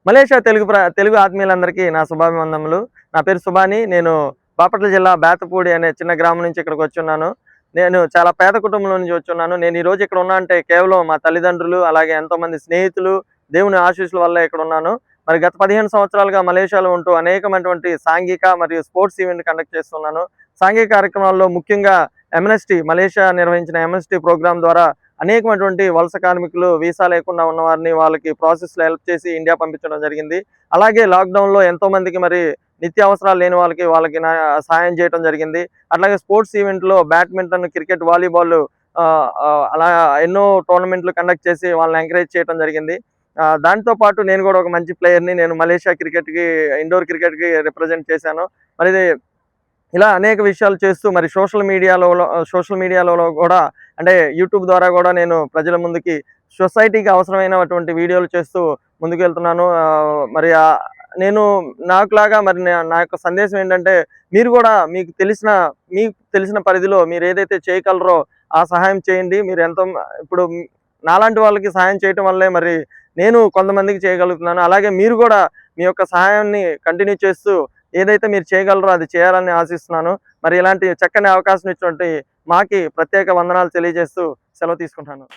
Malaysia Telugu ఆత్మీయులందరికీ నా శుభాభివందనములు. నా పేరు సుబాని. నేను బాపట్ల జిల్లా బేతపూడి అనే చిన్న గ్రామం నుంచి ఇక్కడికి వచ్చున్నాను. నేను చాలా పేద కుటుంబంలో నుంచి వచ్చున్నాను. నేను ఈరోజు ఇక్కడ ఉన్నా అంటే కేవలం మా తల్లిదండ్రులు, అలాగే ఎంతోమంది స్నేహితులు, దేవుని ఆశీస్సుల వల్ల ఇక్కడ ఉన్నాను. మరి గత 15 సంవత్సరాలుగా మలేషియాలో ఉంటూ అనేకమైనటువంటి సాంఘిక మరియు స్పోర్ట్స్ ఈవెంట్ కండక్ట్ చేస్తున్నాను. సాంఘిక కార్యక్రమాల్లో ముఖ్యంగా ఎంఎన్ఎస్టీ మలేషియా నిర్వహించిన ఎంఎన్ఎస్టీ ప్రోగ్రాం ద్వారా అనేకమైనటువంటి వలస కార్మికులు వీసా లేకుండా ఉన్న వారిని వాళ్ళకి ప్రాసెస్లో హెల్ప్ చేసి ఇండియా పంపించడం జరిగింది. అలాగే లాక్డౌన్లో ఎంతో మందికి మరి నిత్యావసరాలు లేని వాళ్ళకి సహాయం చేయడం జరిగింది. అట్లాగే స్పోర్ట్స్ ఈవెంట్లో బ్యాడ్మింటన్, క్రికెట్, వాలీబాల్ అలా ఎన్నో టోర్నమెంట్లు కండక్ట్ చేసి వాళ్ళని ఎంకరేజ్ చేయడం జరిగింది. దాంతో పాటు నేను కూడా ఒక మంచి ప్లేయర్ని. నేను మలేషియా ఇండోర్ క్రికెట్కి రిప్రజెంట్ చేశాను. మరి ఇలా అనేక విషయాలు చేస్తూ మరి సోషల్ మీడియాలో కూడా అంటే యూట్యూబ్ ద్వారా కూడా నేను ప్రజల ముందుకి సొసైటీకి అవసరమైనటువంటి వీడియోలు చేస్తూ ముందుకు వెళ్తున్నాను. మరి నేను నాకులాగా మరి నా యొక్క సందేశం ఏంటంటే, మీరు కూడా మీకు తెలిసిన పరిధిలో మీరు ఏదైతే చేయగలరో ఆ సహాయం చేయండి. మీరు ఇప్పుడు నాలాంటి వాళ్ళకి సహాయం చేయటం వల్లే మరి నేను కొంతమందికి చేయగలుగుతున్నాను. అలాగే మీరు కూడా మీ యొక్క సహాయాన్ని కంటిన్యూ చేస్తూ ఏదైతే మీరు చేయగలరో అది చేయాలని ఆశిస్తున్నాను. మరి ఇలాంటి చక్కని అవకాశం ఇచ్చినటువంటి మాకి ప్రత్యేక వందనాలు తెలియజేస్తూ సెలవు తీసుకుంటాను.